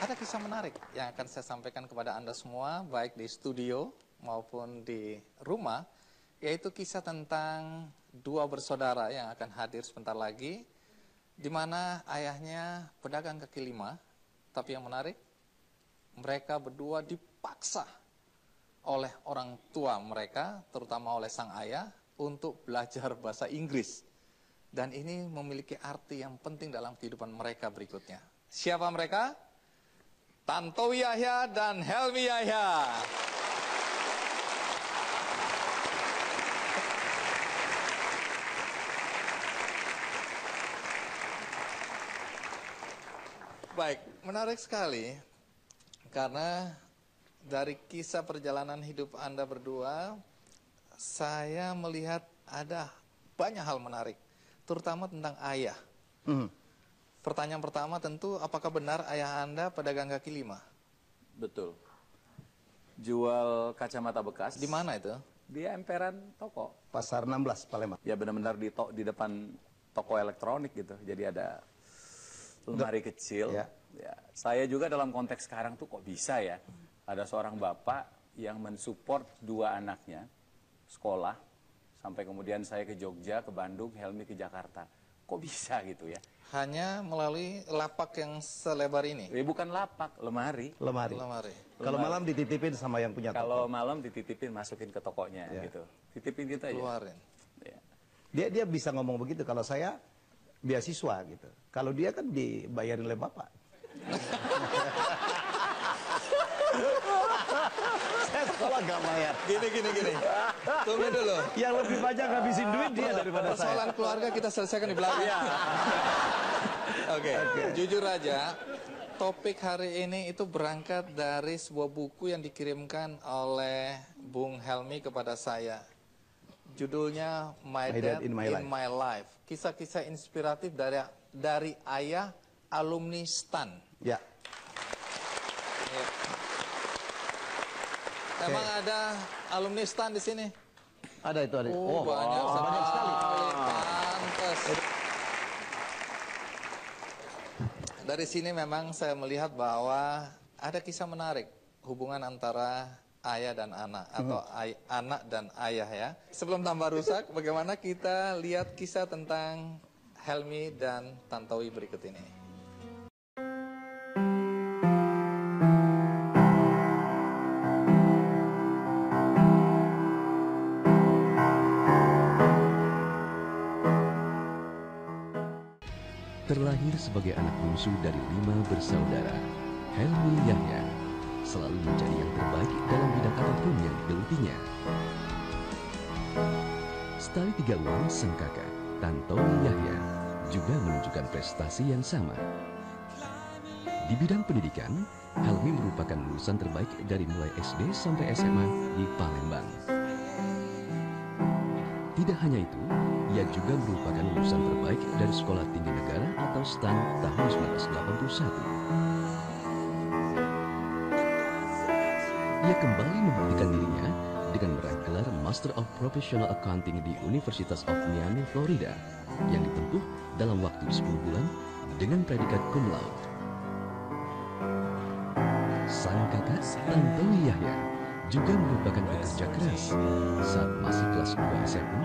ada kisah menarik yang akan saya sampaikan kepada Anda semua, baik di studio maupun di rumah, yaitu kisah tentang dua bersaudara yang akan hadir sebentar lagi, di mana ayahnya pedagang kaki lima, tapi yang menarik, mereka berdua dipaksa oleh orang tua mereka, terutama oleh sang ayah, untuk belajar bahasa Inggris. Dan ini memiliki arti yang penting dalam kehidupan mereka berikutnya. Siapa mereka? Tantowi Yahya dan Helmi Yahya. Baik, menarik sekali karena dari kisah perjalanan hidup Anda berdua, saya melihat ada banyak hal menarik, terutama tentang ayah. Pertanyaan pertama tentu, apakah benar ayah Anda pedagang kaki lima? Betul. Jual kacamata bekas. Di mana itu? Di emperan toko. Pasar 16 Palembang. Ya benar-benar di depan toko elektronik gitu. Jadi ada lemari kecil. Ya. Ya. Saya juga dalam konteks sekarang tuh kok bisa ya. Ada seorang bapak yang mensupport dua anaknya sekolah. Sampai kemudian saya ke Jogja, ke Bandung, Helmi ke Jakarta. Kok bisa gitu ya? Hanya melalui lapak yang selebar ini? Bukan lapak, lemari. Lemari. Kalau malam dititipin sama yang punya toko. Kalau malam dititipin, masukin ke tokonya gitu. Titipin kita aja. Keluarin. Ya. Dia bisa ngomong begitu. Kalau saya beasiswa gitu. Kalau dia kan dibayarin oleh bapak. Saya sekolah gak bayar. Gini. Tunggu dulu. Yang lebih banyak ngabisin duit dia daripada saya. Persoalan keluarga kita selesaikan di belakang. Oke. Jujur aja, topik hari ini itu berangkat dari sebuah buku yang dikirimkan oleh Bung Helmi kepada saya. Judulnya My Dad in My Life. Kisah-kisah inspiratif dari ayah alumni STAN. Ya. Emang ada alumni STAN di sini? Ada itu ada. Oh, banyak sekali. Pantes. Dari sini memang saya melihat bahwa ada kisah menarik hubungan antara ayah dan anak atau anak dan ayah ya. Sebelum tambah rusak, bagaimana kita lihat kisah tentang Helmi dan Tantowi berikut ini. Terlahir sebagai anak bungsu dari 5 bersaudara, Helmi Yahya selalu mencari yang terbaik dalam bidang apapun yang digelutinya. Setali 3 uang sang kakak, Tantowi Yahya, juga menunjukkan prestasi yang sama. Di bidang pendidikan, Helmi merupakan lulusan terbaik dari mulai SD sampai SMA di Palembang. Tidak hanya itu, ia juga merupakan lulusan terbaik dari Sekolah Tinggi Negara atau STAN tahun 1981. Ia kembali membuktikan dirinya dengan meraih gelar Master of Professional Accounting di Universitas of Miami, Florida, yang ditempuh dalam waktu 10 bulan dengan predikat cum laude. Sang kakak, Tantowi Yahya, juga merupakan pekerja keras. Saat masih kelas 2 SMA,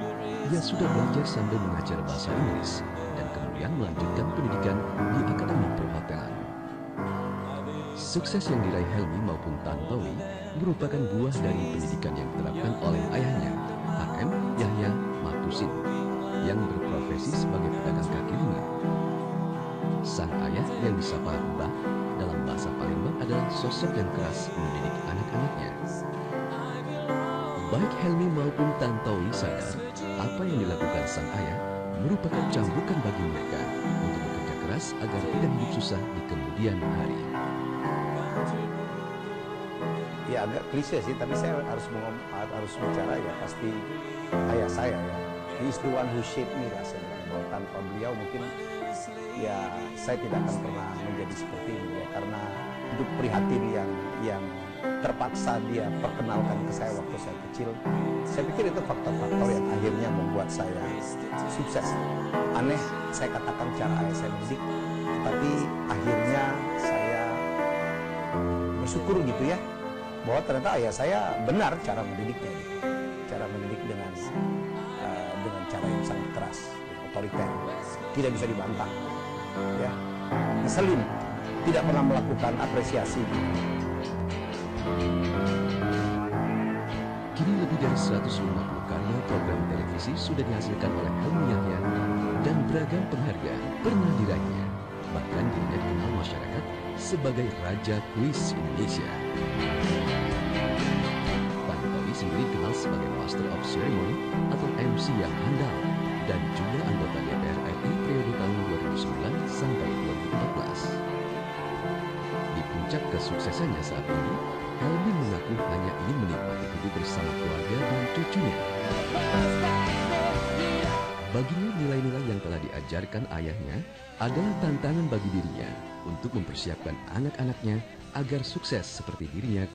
ia sudah belajar sambil mengajar bahasa Inggris dan kemudian melanjutkan pendidikan di Akademi Perhotelan. Sukses yang diraih Helmi maupun Tantowi merupakan buah dari pendidikan yang diterapkan oleh ayahnya, HM Yahya Matusin, yang berprofesi sebagai pedagang kaki lima. Sang ayah yang disapa Mbah dalam bahasa Palembang adalah sosok yang keras mendidik anak-anaknya. Baik Helmi maupun Tantowi sadar apa yang dilakukan sang ayah merupakan cambukan bagi mereka untuk bekerja keras agar tidak hidup susah di kemudian hari. Ya agak klise sih, tapi saya harus bicara ya pasti ayah saya ya. He is the one who shaped me rasanya. Bahwa tanpa beliau mungkin ya saya tidak akan pernah menjadi seperti ini ya, karena hidup prihatin yang terpaksa dia perkenalkan ke saya waktu saya kecil. Saya pikir itu faktor-faktor yang akhirnya membuat saya sukses. Aneh saya katakan cara ayah saya mendidik, tapi akhirnya saya bersyukur gitu ya, bahwa ternyata ayah saya benar cara mendidiknya, gitu. Cara mendidik dengan cara yang sangat keras, otoriter, tidak bisa dibantah, ya, ngeselin, tidak pernah melakukan apresiasi. Kini lebih dari 150 karya program televisi sudah dihasilkan oleh Helmi Yahya dan beragam penghargaan pernah diraihnya. Bahkan dirinya dikenal masyarakat sebagai Raja Kuis Indonesia. Pak Tantowi sendiri dikenal sebagai Master of Ceremony atau MC yang handal dan juga anggota DPR RI periode tahun 2009 sampai 2014. Di puncak kesuksesannya saat ini, Helmi mengaku hanya ingin menikmati hidup bersama keluarga dan cucunya. Baginya, nilai-nilai yang telah diajarkan ayahnya adalah tantangan bagi dirinya untuk mempersiapkan anak-anaknya agar sukses seperti dirinya.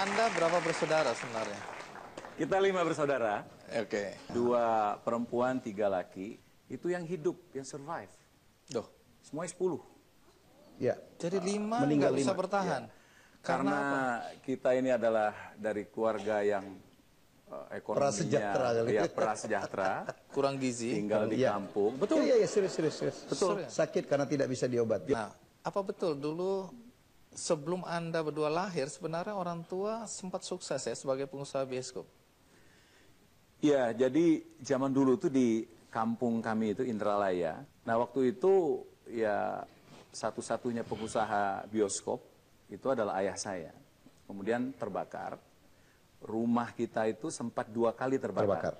Anda berapa bersaudara sebenarnya? Kita 5 bersaudara, Oke. 2 perempuan, 3 laki. Itu yang hidup, yang survive. Duh, Semuanya 10. Ya, jadi 5 meninggal nggak bisa 5. bertahan. Karena apa? kita ini adalah dari keluarga yang ekonominya Prasejahtera kali. ya, prasejahtera, Kurang gizi. tinggal di Iya. kampung. Betul. Iya, serius. Betul. Sakit karena tidak bisa diobati. Nah, apa betul dulu sebelum Anda berdua lahir, sebenarnya orang tua sempat sukses ya sebagai pengusaha bioskop? Iya, jadi zaman dulu tuh di kampung kami itu Indralaya. Nah, waktu itu ya satu-satunya pengusaha bioskop itu adalah ayah saya. Kemudian terbakar. Rumah kita itu sempat 2 kali terbakar.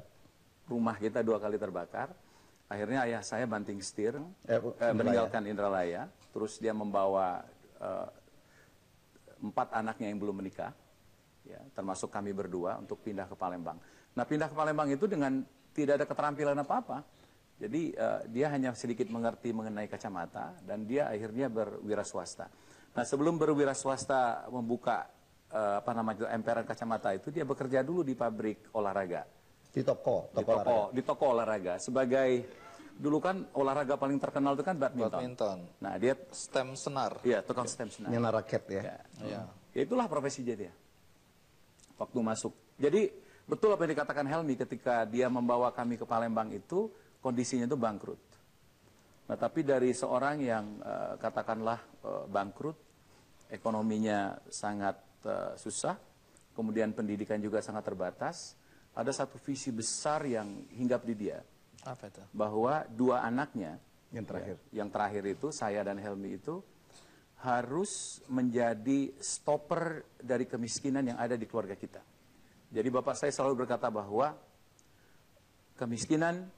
Rumah kita 2 kali terbakar. Akhirnya ayah saya banting setir, meninggalkan Indralaya. Terus dia membawa 4 anaknya yang belum menikah, ya, termasuk kami berdua untuk pindah ke Palembang. Nah, pindah ke Palembang itu dengan tidak ada keterampilan apa-apa. Jadi dia hanya sedikit mengerti mengenai kacamata dan dia akhirnya berwira swasta. Nah, sebelum berwira swasta membuka emperan kacamata itu, dia bekerja dulu di pabrik olahraga. Di toko olahraga. Di toko olahraga. Sebagai, dulu kan olahraga paling terkenal itu kan badminton. Nah, dia Stem senar. iya, tukang stem senar. Nyana raket ya. Ya, itulah profesi dia. Waktu masuk. Jadi, betul apa yang dikatakan Helmi ketika dia membawa kami ke Palembang itu, kondisinya itu bangkrut. Nah, tapi dari seorang yang katakanlah bangkrut, ekonominya sangat susah, kemudian pendidikan juga sangat terbatas, ada satu visi besar yang hinggap di dia. Apa itu? Bahwa 2 anaknya, Yang terakhir. yang terakhir itu, saya dan Helmi itu, harus menjadi stopper dari kemiskinan yang ada di keluarga kita. Jadi bapak saya selalu berkata bahwa kemiskinan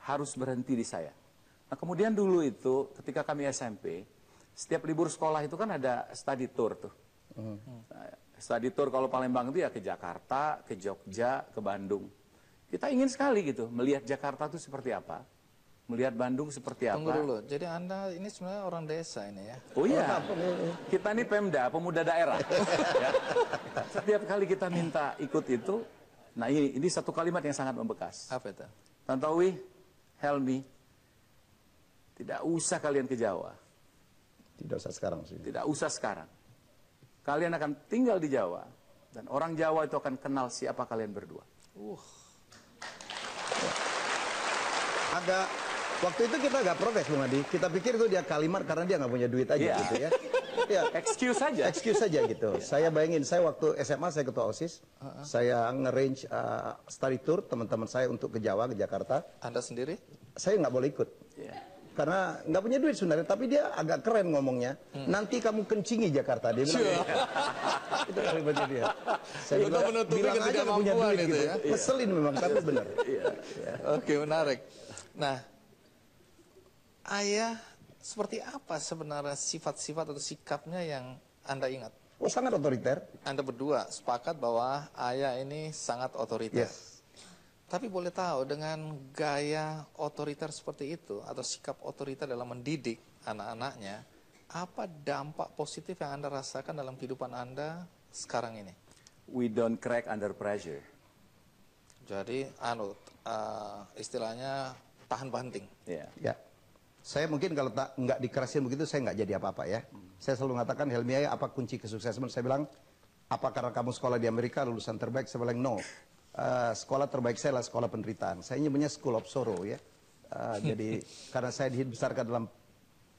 harus berhenti di saya. Nah, kemudian dulu itu ketika kami SMP, setiap libur sekolah itu kan ada study tour tuh. Nah, study tour kalau Palembang itu ya ke Jakarta, ke Jogja, ke Bandung. Kita ingin sekali gitu melihat Jakarta itu seperti apa, melihat Bandung seperti apa. Tunggu dulu, jadi Anda ini sebenarnya orang desa ini ya? Oh iya, kita ini Pemda, pemuda daerah. Ya. Setiap kali kita minta ikut itu, nah ini satu kalimat yang sangat membekas. Apa itu? Tantowi, Helmi, tidak usah kalian ke Jawa. Tidak usah sekarang sih. Tidak usah sekarang. Kalian akan tinggal di Jawa. Dan orang Jawa itu akan kenal siapa kalian berdua. Waktu itu kita agak protes, Bung Adi. Kita pikir itu dia kalimat karena dia nggak punya duit aja Iya. gitu ya. Ya. Excuse saja. Excuse saja gitu. Saya bayangin, saya waktu SMA saya ketua OSIS, saya nge-range study tour teman-teman saya untuk ke Jawa, ke Jakarta. Anda sendiri? Saya nggak boleh ikut. Iya. Karena nggak punya duit sebenarnya, tapi dia agak keren ngomongnya. Nanti kamu kencingi Jakarta, dia bilang. Itu kalimatnya dia. Saya Untuk menutupi bilang aja nggak punya ketidakmampuan duit itu gitu. ya. Ngeselin memang, tapi benar. Oke, menarik. Nah, ayah seperti apa sebenarnya sifat-sifat atau sikapnya yang Anda ingat? Oh, sangat otoriter. Anda berdua sepakat bahwa ayah ini sangat otoriter. Yes. Tapi boleh tahu dengan gaya otoriter seperti itu atau sikap otoriter dalam mendidik anak-anaknya, apa dampak positif yang Anda rasakan dalam kehidupan Anda sekarang ini? We don't crack under pressure. Jadi, istilahnya tahan banting. Yeah. Ya, saya mungkin kalau nggak dikerasin begitu, saya nggak jadi apa-apa ya. Saya selalu mengatakan, Helmi, apa kunci kesuksesan? Saya bilang, apa karena kamu sekolah di Amerika, lulusan terbaik? Saya bilang, no. Sekolah terbaik saya adalah sekolah penderitaan. Saya nyebutnya School of Sorrow ya. Jadi, karena saya dibesarkan dalam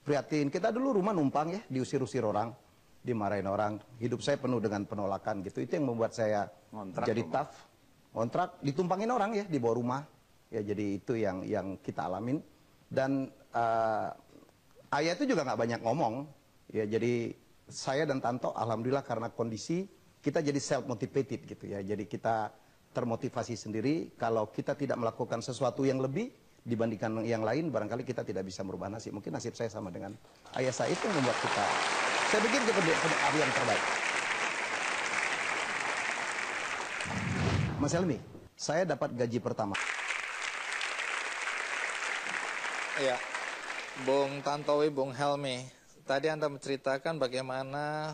prihatin. Kita dulu rumah numpang ya, diusir-usir orang, dimarahin orang. Hidup saya penuh dengan penolakan gitu. Itu yang membuat saya jadi tough. Kontrak ditumpangin orang ya di bawah rumah. Ya jadi itu yang kita alamin. Dan ayah itu juga nggak banyak ngomong. Ya jadi saya dan Tanto alhamdulillah karena kondisi kita jadi self motivated gitu ya. Jadi kita termotivasi sendiri. Kalau kita tidak melakukan sesuatu yang lebih dibandingkan yang lain, barangkali kita tidak bisa merubah nasib. Mungkin nasib saya sama dengan ayah saya, itu yang membuat kita, saya pikir itu hari yang terbaik. Mas Helmi, saya dapat gaji pertama. Ya, Bung Tantowi, Bung Helmi, tadi Anda menceritakan bagaimana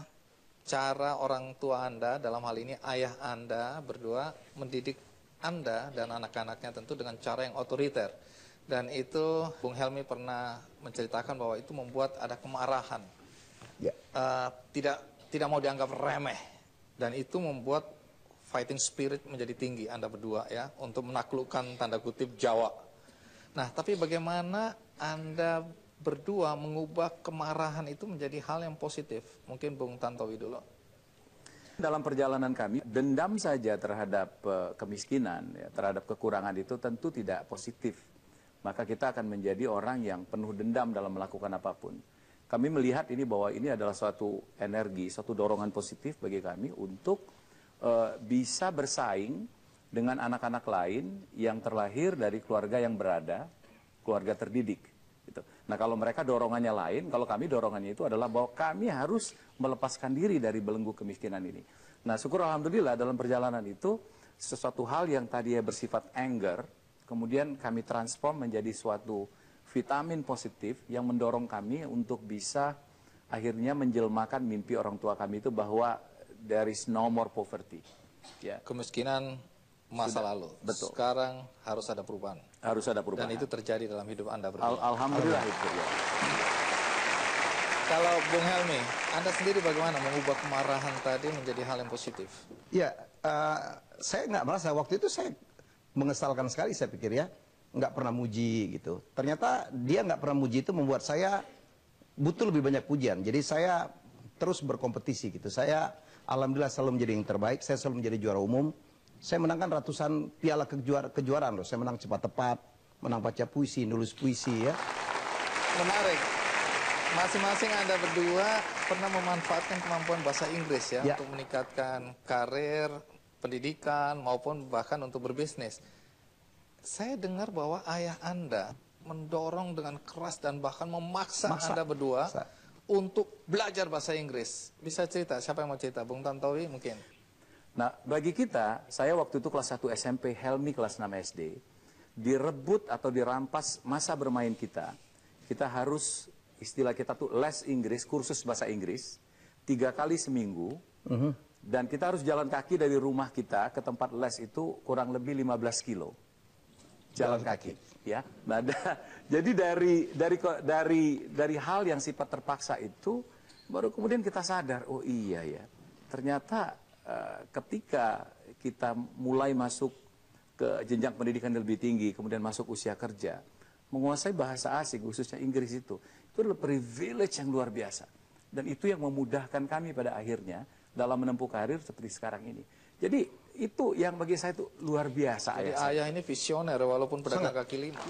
cara orang tua Anda, dalam hal ini ayah Anda berdua, mendidik Anda dan anak-anaknya tentu dengan cara yang otoriter. Dan itu Bung Helmi pernah menceritakan bahwa itu membuat ada kemarahan. Ya. Tidak mau dianggap remeh. Dan itu membuat fighting spirit menjadi tinggi Anda berdua ya, untuk menaklukkan tanda kutip Jawa. Nah, tapi bagaimana Anda berdua mengubah kemarahan itu menjadi hal yang positif? Mungkin Bung Tantowi dulu. Dalam perjalanan kami, dendam saja terhadap kemiskinan, ya, terhadap kekurangan itu tentu tidak positif. Maka kita akan menjadi orang yang penuh dendam dalam melakukan apapun. Kami melihat ini bahwa ini adalah suatu energi, suatu dorongan positif bagi kami untuk bisa bersaing dengan anak-anak lain yang terlahir dari keluarga yang berada, keluarga terdidik. Gitu. Nah kalau mereka dorongannya lain, kalau kami dorongannya itu adalah bahwa kami harus melepaskan diri dari belenggu kemiskinan ini. Nah syukur alhamdulillah dalam perjalanan itu, sesuatu hal yang tadinya bersifat anger, kemudian kami transform menjadi suatu vitamin positif yang mendorong kami untuk bisa akhirnya menjelmakan mimpi orang tua kami itu bahwa there is no more poverty. Ya. Kemiskinan masa lalu. Betul. Sekarang harus ada perubahan. Harus ada perubahan. Dan itu terjadi dalam hidup Anda berdua. Alhamdulillah itu ya. Kalau Bung Helmi, Anda sendiri bagaimana mengubah kemarahan tadi menjadi hal yang positif? Ya, saya nggak merasa waktu itu saya mengesalkan sekali, saya pikir ya, nggak pernah muji gitu. Ternyata dia nggak pernah muji itu membuat saya butuh lebih banyak pujian. Jadi saya terus berkompetisi gitu. Saya alhamdulillah selalu menjadi yang terbaik. Saya selalu menjadi juara umum. Saya menangkan ratusan piala kejuaraan loh. Saya menang cepat tepat, menang baca puisi, nulis puisi ya. Menarik. Masing-masing Anda berdua pernah memanfaatkan kemampuan bahasa Inggris ya, untuk meningkatkan karir, pendidikan, maupun bahkan untuk berbisnis. Saya dengar bahwa ayah Anda mendorong dengan keras dan bahkan memaksa Anda berdua untuk belajar bahasa Inggris. Bisa cerita, siapa yang mau cerita? Bung Tantowi mungkin. Nah, bagi kita, saya waktu itu kelas 1 SMP, Helmi kelas 6 SD, direbut atau dirampas masa bermain kita. Kita harus, istilah kita tuh les Inggris, kursus bahasa Inggris, 3 kali seminggu. Dan kita harus jalan kaki dari rumah kita ke tempat les itu kurang lebih 15 kilo. Jalan kaki. Ya. Nah, jadi dari hal yang sifat terpaksa itu, baru kemudian kita sadar, oh iya ya, ternyata ketika kita mulai masuk ke jenjang pendidikan yang lebih tinggi, kemudian masuk usia kerja, menguasai bahasa asing, khususnya Inggris itu adalah privilege yang luar biasa. Dan itu yang memudahkan kami pada akhirnya dalam menempuh karir seperti sekarang ini. Jadi itu yang bagi saya itu luar biasa. Jadi ayah ini visioner walaupun pedagang kaki lima.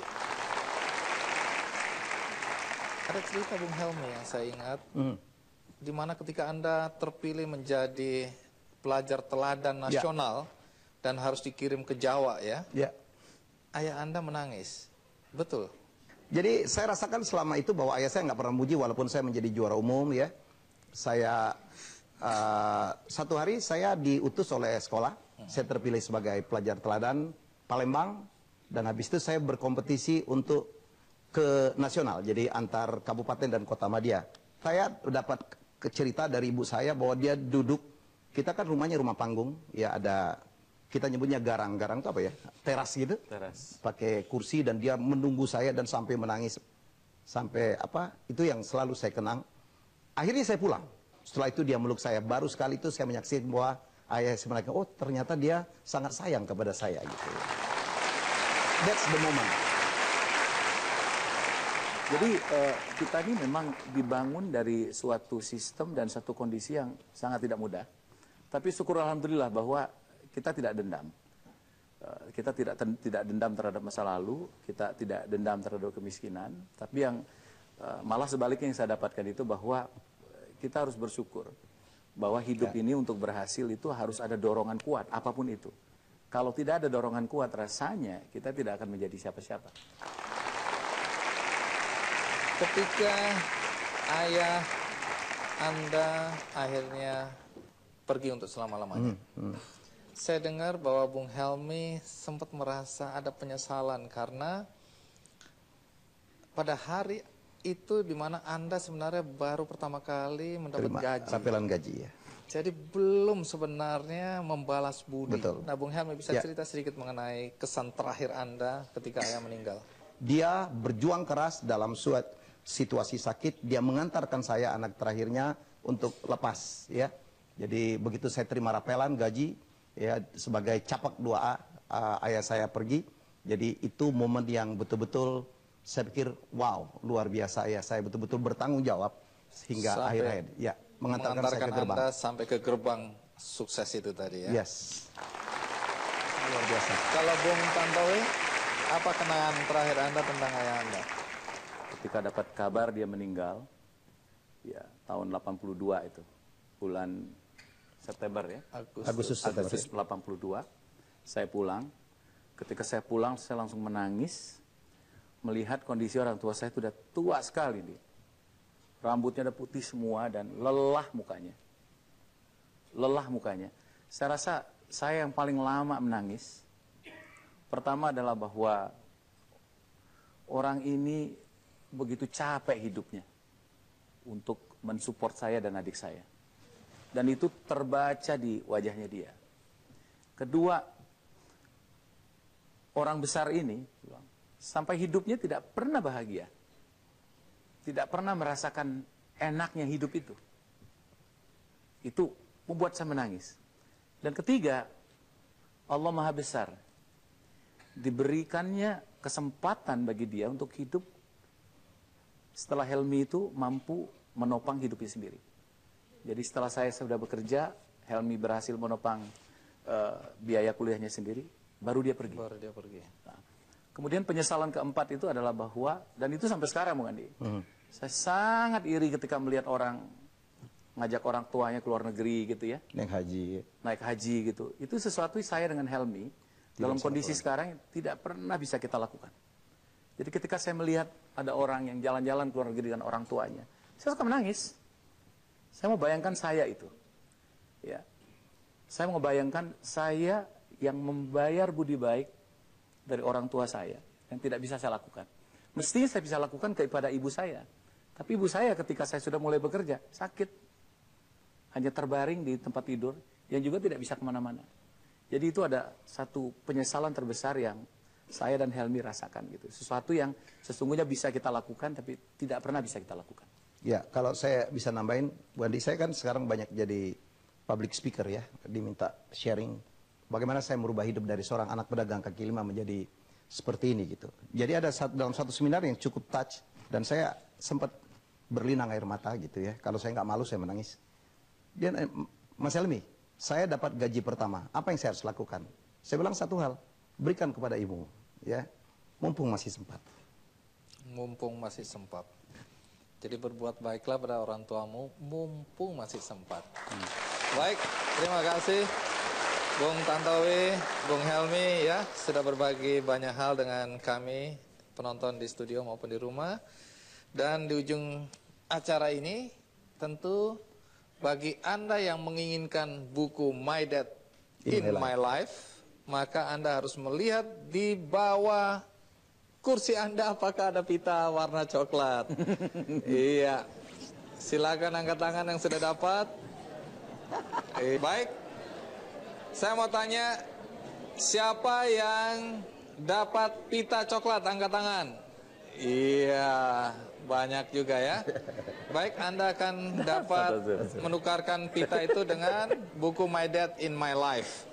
Ada cerita Bung Helmi yang saya ingat, di mana ketika Anda terpilih menjadi pelajar teladan nasional dan harus dikirim ke Jawa ya, ayah Anda menangis. Betul. Jadi saya rasakan selama itu bahwa ayah saya nggak pernah muji walaupun saya menjadi juara umum ya. Saya satu hari saya diutus oleh sekolah, saya terpilih sebagai pelajar teladan Palembang, dan habis itu saya berkompetisi untuk ke nasional, jadi antar kabupaten dan kota madya. saya dapat cerita dari ibu saya bahwa dia duduk, kita kan rumahnya rumah panggung, ya ada, kita nyebutnya garang itu apa ya, teras gitu, Teras. pakai kursi, dan dia menunggu saya dan sampai menangis, sampai apa, itu yang selalu saya kenang. Akhirnya saya pulang, setelah itu dia meluk saya, baru sekali itu saya menyaksikan bahwa ayah sebenarnya, oh ternyata dia sangat sayang kepada saya gitu. That's the moment. Jadi kita ini memang dibangun dari suatu sistem dan satu kondisi yang sangat tidak mudah. Tapi syukur alhamdulillah bahwa kita tidak dendam. Kita tidak dendam terhadap masa lalu, kita tidak dendam terhadap kemiskinan. Tapi yang malah sebaliknya yang saya dapatkan itu bahwa kita harus bersyukur bahwa hidup ini untuk berhasil itu harus ada dorongan kuat, apapun itu. Kalau tidak ada dorongan kuat, rasanya kita tidak akan menjadi siapa-siapa. Ketika ayah Anda akhirnya pergi untuk selama-lamanya, saya dengar bahwa Bung Helmy sempat merasa ada penyesalan karena pada hari itu di mana Anda sebenarnya baru pertama kali mendapat gaji. Rapelan gaji ya. Jadi belum sebenarnya membalas budi. Betul. Nah, Bung Helmy bisa cerita sedikit mengenai kesan terakhir Anda ketika ayah meninggal. Dia berjuang keras dalam suatu situasi sakit, dia mengantarkan saya anak terakhirnya untuk lepas ya. Jadi begitu saya terima rapelan gaji ya sebagai capak doa ayah saya pergi. Jadi itu momen yang betul-betul saya pikir wow, luar biasa ya, saya betul-betul bertanggung jawab hingga akhir-akhir ya mengantarkan saya ke gerbang. Anda sampai ke gerbang sukses itu tadi ya. Yes. Luar biasa. Kalau Bung Tantowi, apa kenangan terakhir Anda tentang ayah Anda? Ketika dapat kabar dia meninggal, ya tahun 82 itu, bulan September ya. Agustus 82, saya pulang. Ketika saya pulang, saya langsung menangis, melihat kondisi orang tua saya itu sudah tua sekali nih. Rambutnya udah putih semua dan lelah mukanya. Lelah mukanya. Saya rasa saya yang paling lama menangis. Pertama adalah bahwa orang ini begitu capek hidupnya untuk mensupport saya dan adik saya. Dan itu terbaca di wajahnya dia. Kedua, orang besar ini sampai hidupnya tidak pernah bahagia. Tidak pernah merasakan enaknya hidup itu. Itu membuat saya menangis. Dan ketiga, Allah Maha Besar. Diberikannya kesempatan bagi dia untuk hidup setelah Helmy itu mampu menopang hidupnya sendiri. Jadi setelah saya sudah bekerja, Helmy berhasil menopang biaya kuliahnya sendiri, baru dia pergi. Nah, kemudian penyesalan keempat itu adalah bahwa, dan itu sampai sekarang Bung Andi, saya sangat iri ketika melihat orang ngajak orang tuanya ke luar negeri gitu ya. Naik haji gitu. Itu sesuatu saya dengan Helmy dalam kondisi sekarang tidak pernah bisa kita lakukan. Jadi ketika saya melihat ada orang yang jalan-jalan ke luar negeri dengan orang tuanya, saya suka menangis. Saya mau bayangkan saya itu. Ya. Saya mau bayangkan saya yang membayar budi baik dari orang tua saya yang tidak bisa saya lakukan. Mestinya saya bisa lakukan kepada ibu saya. Tapi ibu saya ketika saya sudah mulai bekerja, sakit. Hanya terbaring di tempat tidur yang juga tidak bisa kemana-mana. Jadi itu ada satu penyesalan terbesar yang saya dan Helmy rasakan gitu. Sesuatu yang sesungguhnya bisa kita lakukan tapi tidak pernah bisa kita lakukan. Ya, kalau saya bisa nambahin, Bu Andi, saya kan sekarang banyak jadi public speaker ya, diminta sharing bagaimana saya merubah hidup dari seorang anak pedagang kaki lima menjadi seperti ini gitu. Jadi ada dalam satu seminar yang cukup touch dan saya sempat berlinang air mata gitu ya. Kalau saya nggak malu saya menangis. Dan Mas Helmy, saya dapat gaji pertama, apa yang saya harus lakukan? Saya bilang satu hal, berikan kepada ibu, ya, mumpung masih sempat. Mumpung masih sempat. Jadi berbuat baiklah pada orang tuamu, mumpung masih sempat. Baik, terima kasih Bung Tantowi, Bung Helmy ya, sudah berbagi banyak hal dengan kami, penonton di studio maupun di rumah. Dan di ujung acara ini, tentu bagi Anda yang menginginkan buku My Dad in My Life, maka Anda harus melihat di bawah kursi Anda apakah ada pita warna coklat. Iya. Silakan angkat tangan yang sudah dapat. Baik. Saya mau tanya, siapa yang dapat pita coklat? Angkat tangan. Iya, banyak juga ya. Baik, Anda akan dapat menukarkan pita itu dengan buku My Dad in My Life.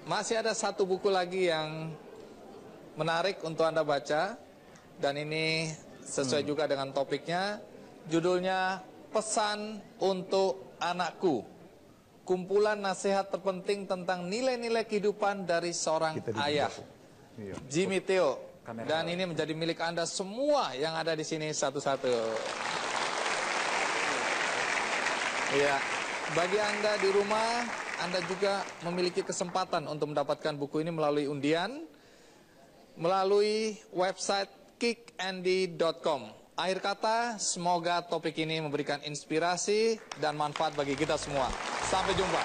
Masih ada satu buku lagi yang menarik untuk Anda baca. Dan ini sesuai juga dengan topiknya. Judulnya Pesan untuk Anakku. Kumpulan nasihat terpenting tentang nilai-nilai kehidupan dari seorang ayah. Jimmy Theo. Dan ini menjadi milik Anda semua yang ada di sini satu-satu. Ya, bagi Anda di rumah, Anda juga memiliki kesempatan untuk mendapatkan buku ini melalui undian, melalui website kickandy.com. Akhir kata, semoga topik ini memberikan inspirasi dan manfaat bagi kita semua. Sampai jumpa.